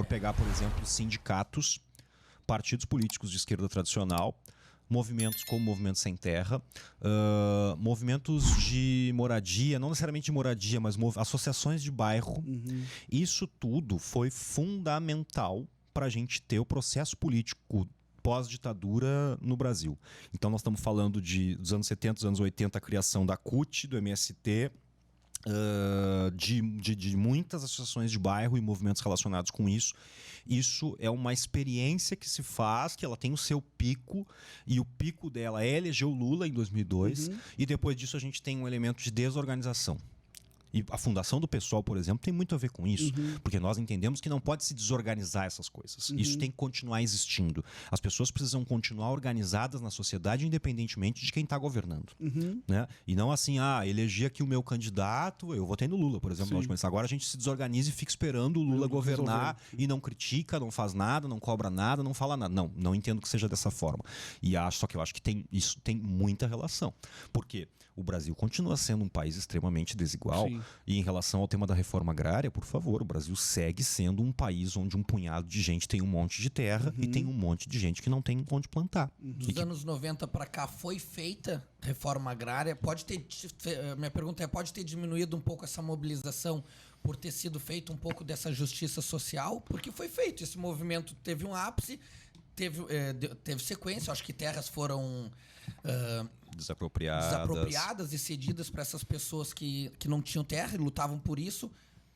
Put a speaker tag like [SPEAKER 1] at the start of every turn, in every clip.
[SPEAKER 1] pegar, por exemplo, sindicatos, partidos políticos de esquerda tradicional, movimentos como Movimento Sem Terra, movimentos de moradia, não necessariamente de moradia, mas associações de bairro. Isso tudo foi fundamental para a gente ter o processo político pós-ditadura no Brasil. Então nós estamos falando dos anos 70, dos anos 80, a criação da CUT, do MST, de muitas associações de bairro e movimentos relacionados com isso. Isso é uma experiência que se faz, que ela tem o seu pico, e o pico dela é eleger o Lula em 2002, e depois disso a gente tem um elemento de desorganização. E a fundação do PSOL, por exemplo, tem muito a ver com isso, porque nós entendemos que não pode se desorganizar essas coisas. Isso tem que continuar existindo. As pessoas precisam continuar organizadas na sociedade, independentemente de quem está governando. Né? E não assim, elegi aqui o meu candidato, eu votei no Lula, por exemplo. Agora a gente se desorganiza e fica esperando o Lula governar e não critica, não faz nada, não cobra nada, não fala nada. Não entendo que seja dessa forma. Só que eu acho que isso tem muita relação. Porque o Brasil continua sendo um país extremamente desigual. E em relação ao tema da reforma agrária, por favor, o Brasil segue sendo um país onde um punhado de gente tem um monte de terra e tem um monte de gente que não tem onde plantar.
[SPEAKER 2] Dos anos 90 para cá foi feita reforma agrária? Minha pergunta é, pode ter diminuído um pouco essa mobilização por ter sido feito um pouco dessa justiça social? Porque foi feito, esse movimento teve um ápice, teve sequência, acho que terras foram desapropriadas e cedidas para essas pessoas que não tinham terra e lutavam por isso.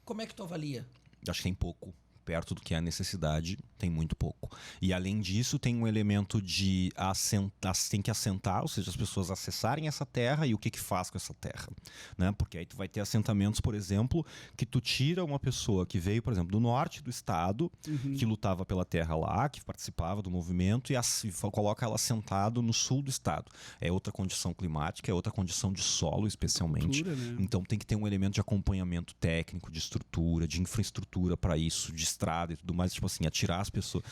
[SPEAKER 2] Como é que tu avalia?
[SPEAKER 1] Acho que tem pouco. Perto do que é a necessidade, tem muito pouco. E além disso, tem um elemento de tem que assentar, ou seja, as pessoas acessarem essa terra e o que faz com essa terra. Né? Porque aí tu vai ter assentamentos, por exemplo, que tu tira uma pessoa que veio, por exemplo, do norte do estado, que lutava pela terra lá, que participava do movimento, e coloca ela assentado no sul do estado. É outra condição climática, é outra condição de solo, especialmente.
[SPEAKER 3] Cultura, né?
[SPEAKER 1] Então tem que ter um elemento de acompanhamento técnico, de estrutura, de infraestrutura para isso, de estrada e tudo mais, tipo assim, atirar as pessoas.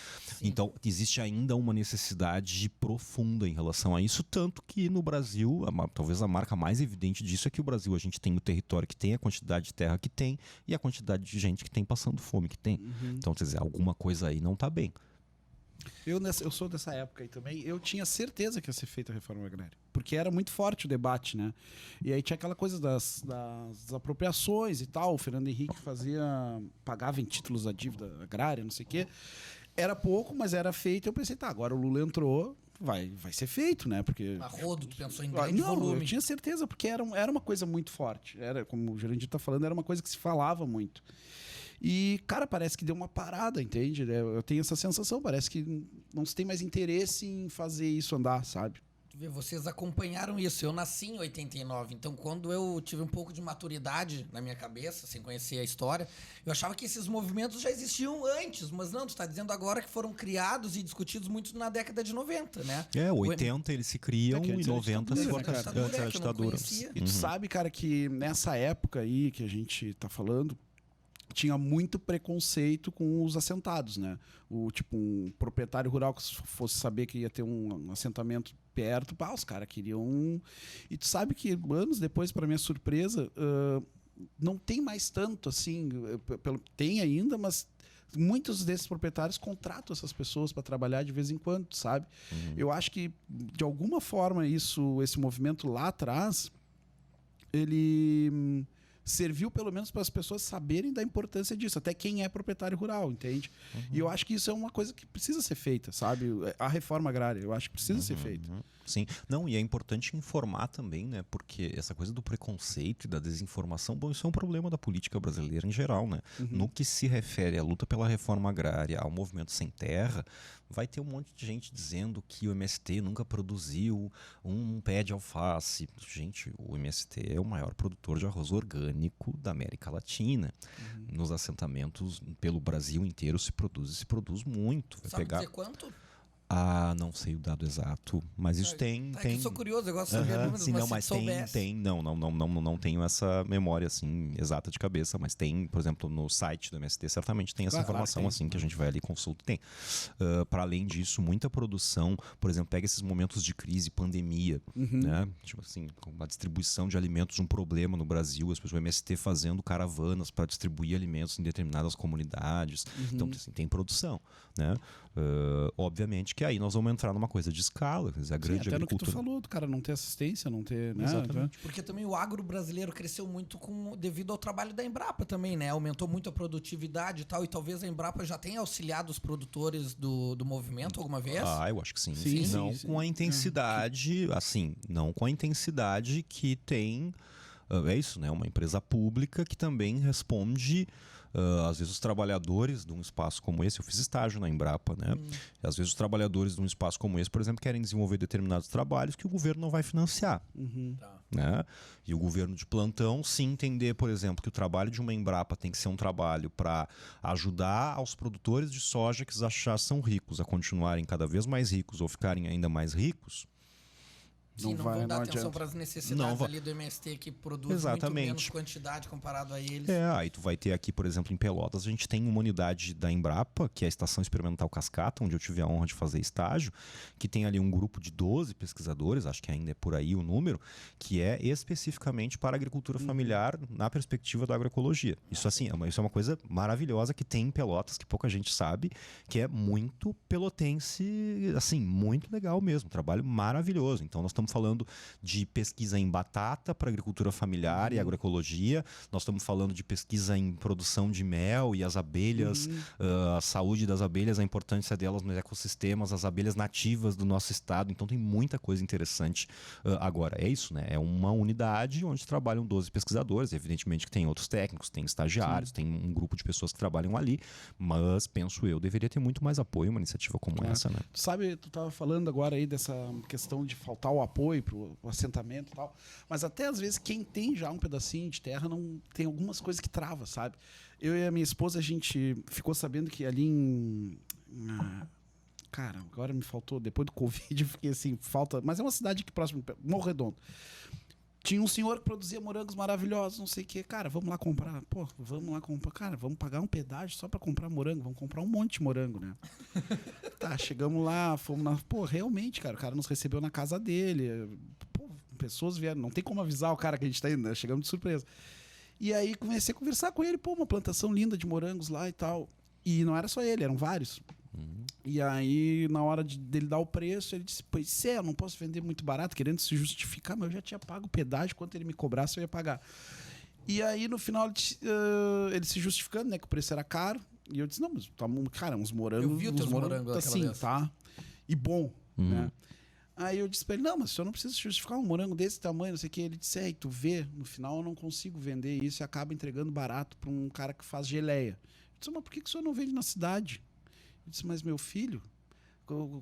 [SPEAKER 1] Então, existe ainda uma necessidade profunda em relação a isso, tanto que no Brasil, talvez a marca mais evidente disso é que o Brasil, a gente tem o território que tem, a quantidade de terra que tem e a quantidade de gente que tem passando fome que tem. Então, quer dizer, alguma coisa aí não tá bem.
[SPEAKER 3] Eu sou dessa época aí também. Eu tinha certeza que ia ser feita a reforma agrária, porque era muito forte o debate, né? E aí tinha aquela coisa das apropriações e tal. O Fernando Henrique pagava em títulos a dívida agrária, não sei o quê. Era pouco, mas era feito. Eu pensei, agora o Lula entrou, vai ser feito, né? Porque
[SPEAKER 2] a rodo, tu pensou em grande volume.
[SPEAKER 3] Eu tinha certeza, porque era uma coisa muito forte. Era, como o Jurandir tá falando, era uma coisa que se falava muito. E, cara, parece que deu uma parada, entende? Eu tenho essa sensação, parece que não se tem mais interesse em fazer isso andar, sabe?
[SPEAKER 2] Vocês acompanharam isso. Eu nasci em 89, então quando eu tive um pouco de maturidade na minha cabeça, sem conhecer a história, eu achava que esses movimentos já existiam antes, mas não, tu está dizendo agora que foram criados e discutidos muito na década de 90, né?
[SPEAKER 1] 80 eles se criam e 90 se antes da ditadura.
[SPEAKER 3] E tu sabe, cara, que nessa época aí que a gente tá falando, tinha muito preconceito com os assentados, né? Um proprietário rural que fosse saber que ia ter um assentamento perto, os caras queriam... E tu sabe que anos depois, para minha surpresa, não tem mais tanto assim, tem ainda, mas muitos desses proprietários contratam essas pessoas para trabalhar de vez em quando, sabe? Eu acho que, de alguma forma, esse movimento lá atrás, ele serviu pelo menos para as pessoas saberem da importância disso, até quem é proprietário rural, entende? E eu acho que isso é uma coisa que precisa ser feita, sabe? A reforma agrária, eu acho que precisa ser feita.
[SPEAKER 1] Sim, não, e é importante informar também, né? Porque essa coisa do preconceito e da desinformação, bom, isso é um problema da política brasileira em geral, né? No que se refere à luta pela reforma agrária, ao movimento sem terra, vai ter um monte de gente dizendo que o MST nunca produziu um pé de alface. Gente, o MST é o maior produtor de arroz orgânico da América Latina. Nos assentamentos pelo Brasil inteiro se produz muito.
[SPEAKER 2] Sabe dizer quanto?
[SPEAKER 1] Não sei o dado exato, mas isso tem...
[SPEAKER 2] É que eu sou curioso, eu gosto de saber números,
[SPEAKER 1] sim,
[SPEAKER 2] mas
[SPEAKER 1] não,
[SPEAKER 2] se
[SPEAKER 1] mas
[SPEAKER 2] soubesse...
[SPEAKER 1] não tenho essa memória, assim, exata de cabeça, mas tem, por exemplo, no site do MST, certamente tem essa informação,
[SPEAKER 3] tem.
[SPEAKER 1] assim, que a gente vai ali e consulta, tem. Para além disso, muita produção, por exemplo, pega esses momentos de crise, pandemia, né? Tipo assim, com a distribuição de alimentos, um problema no Brasil, as pessoas, o MST fazendo caravanas para distribuir alimentos em determinadas comunidades, então, assim, tem produção, né? Obviamente que aí nós vamos entrar numa coisa de escala, quer dizer, a grande
[SPEAKER 3] até no que tu
[SPEAKER 1] agricultura.
[SPEAKER 3] falou, do cara não ter assistência, não ter... Né?
[SPEAKER 1] Exatamente.
[SPEAKER 2] Porque também o agro brasileiro cresceu muito devido ao trabalho da Embrapa também, né? Aumentou muito a produtividade e tal, e talvez a Embrapa já tenha auxiliado os produtores do movimento alguma vez?
[SPEAKER 1] Eu acho que sim.
[SPEAKER 3] Sim,
[SPEAKER 1] não
[SPEAKER 3] sim.
[SPEAKER 1] com a intensidade, assim, não com a intensidade que tem, é isso, né? Uma empresa pública que também responde... às vezes os trabalhadores de um espaço como esse, eu fiz estágio na Embrapa, né? Às vezes os trabalhadores de um espaço como esse, por exemplo, querem desenvolver determinados trabalhos que o governo não vai financiar. Né? E o governo de plantão, se entender, por exemplo, que o trabalho de uma Embrapa tem que ser um trabalho para ajudar aos produtores de soja que já são ricos a continuarem cada vez mais ricos ou ficarem ainda mais ricos.
[SPEAKER 2] Sim, não vão dar atenção para as necessidades ali do MST que produz muito menos quantidade comparado a eles.
[SPEAKER 1] Aí tu vai ter aqui, por exemplo, em Pelotas, a gente tem uma unidade da Embrapa, que é a Estação Experimental Cascata, onde eu tive a honra de fazer estágio, que tem ali um grupo de 12 pesquisadores, acho que ainda é por aí o número, que é especificamente para a agricultura familiar na perspectiva da agroecologia. Isso, assim, isso é uma coisa maravilhosa que tem em Pelotas, que pouca gente sabe, que é muito pelotense, assim, muito legal mesmo, trabalho maravilhoso. Então nós estamos falando de pesquisa em batata para agricultura familiar e agroecologia. Nós estamos falando de pesquisa em produção de mel e as abelhas, a saúde das abelhas, a importância delas nos ecossistemas, as abelhas nativas do nosso estado. Então tem muita coisa interessante. Agora, é isso, né? É uma unidade onde trabalham 12 pesquisadores. Evidentemente que tem outros técnicos, tem estagiários, tem um grupo de pessoas que trabalham ali, mas penso eu, deveria ter muito mais apoio uma iniciativa como essa, né?
[SPEAKER 3] Tu sabe, tu estava falando agora aí dessa questão de faltar o apoio pro assentamento e tal, mas até às vezes quem tem já um pedacinho de terra não tem algumas coisas que trava, sabe? Eu e a minha esposa, a gente ficou sabendo que ali cara, agora me faltou, depois do Covid, eu fiquei assim, falta, mas é uma cidade aqui próximo, Morro Redondo. Tinha um senhor que produzia morangos maravilhosos, não sei o quê. Cara, vamos lá comprar. Pô, vamos lá comprar. Cara, vamos pagar um pedágio só pra comprar morango. Vamos comprar um monte de morango, né? Tá, chegamos lá, fomos na... Pô, realmente, cara, o cara nos recebeu na casa dele. Pô, pessoas vieram. Não tem como avisar o cara que a gente tá indo, né? Chegamos de surpresa. E aí comecei a conversar com ele. Pô, uma plantação linda de morangos lá e tal. E não era só ele, eram vários. E aí, na hora dele dar o preço, ele disse, pois eu não posso vender muito barato, querendo se justificar, mas eu já tinha pago o pedágio, quanto ele me cobrasse, eu ia pagar. E aí, no final, ele se justificando, né, que o preço era caro, e eu disse, não, mas, cara, uns morangos...
[SPEAKER 2] Eu vi os teus morangos
[SPEAKER 3] assim,
[SPEAKER 2] vez.
[SPEAKER 3] tá? E bom, né? Aí eu disse pra ele, não, mas o senhor não precisa justificar um morango desse tamanho, não sei o que. Ele disse, e tu vê, no final eu não consigo vender isso e acaba entregando barato pra um cara que faz geleia. Eu disse, mas por que o senhor não vende na cidade? Eu disse, mas meu filho,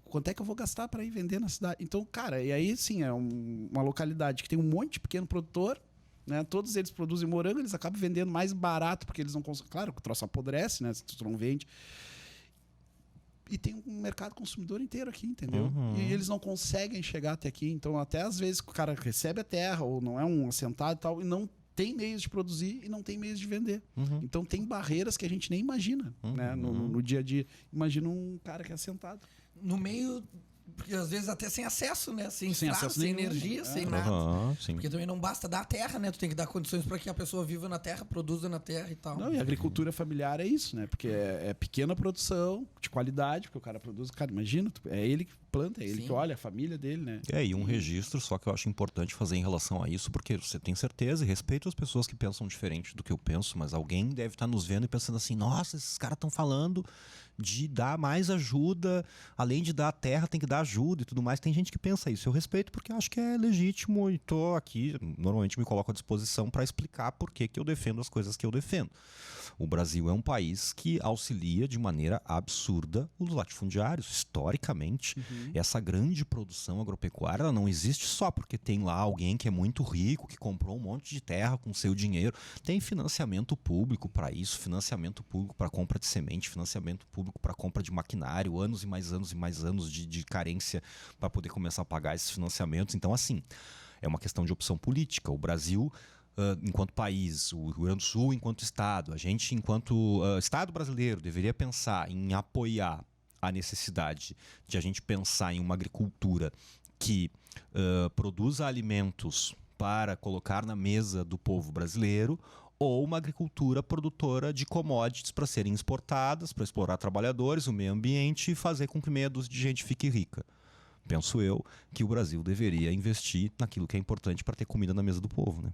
[SPEAKER 3] quanto é que eu vou gastar para ir vender na cidade? Então, cara, e aí sim, é uma localidade que tem um monte de pequeno produtor, né? Todos eles produzem morango, eles acabam vendendo mais barato, porque eles não conseguem. Claro, o troço apodrece, né? Se tu não vende. E tem um mercado consumidor inteiro aqui, entendeu? E eles não conseguem chegar até aqui. Então, até às vezes, o cara recebe a terra, ou não é um assentado e tal, e não tem meios de produzir e não tem meios de vender. Então tem barreiras que a gente nem imagina, né? No dia a dia. Imagina um cara que é assentado.
[SPEAKER 2] No meio, porque às vezes até sem acesso, né? Sem estrada,
[SPEAKER 3] acesso
[SPEAKER 2] sem
[SPEAKER 3] nenhum,
[SPEAKER 2] energia, sem nada. Porque também não basta dar a terra, né? Tu tem que dar condições para que a pessoa viva na terra, produza na terra e tal.
[SPEAKER 3] Não, e a agricultura familiar é isso, né? Porque é pequena produção, de qualidade, porque o cara produz... Cara, imagina, é ele que planta, é ele que olha, a família dele, né?
[SPEAKER 1] E um registro só que eu acho importante fazer em relação a isso, porque você tem certeza e respeito as pessoas que pensam diferente do que eu penso, mas alguém deve estar nos vendo e pensando assim, nossa, esses caras estão falando de dar mais ajuda, além de dar a terra, tem que dar ajuda e tudo mais. Tem gente que pensa isso. Eu respeito porque eu acho que é legítimo e tô aqui, normalmente me coloco à disposição para explicar por que eu defendo as coisas que eu defendo. O Brasil é um país que auxilia de maneira absurda os latifundiários, historicamente. Essa grande produção agropecuária, ela não existe só porque tem lá alguém que é muito rico, que comprou um monte de terra com seu dinheiro. Tem financiamento público para isso, financiamento público para compra de semente, financiamento público para compra de maquinário, anos e mais anos e mais anos de carência para poder começar a pagar esses financiamentos. Então, assim, é uma questão de opção política. O Brasil, enquanto país, o Rio Grande do Sul enquanto Estado, a gente enquanto Estado brasileiro deveria pensar em apoiar a necessidade de a gente pensar em uma agricultura que produza alimentos para colocar na mesa do povo brasileiro, ou uma agricultura produtora de commodities para serem exportadas, para explorar trabalhadores, o meio ambiente e fazer com que meia dúzia de gente fique rica. Penso eu que o Brasil deveria investir naquilo que é importante para ter comida na mesa do povo, né?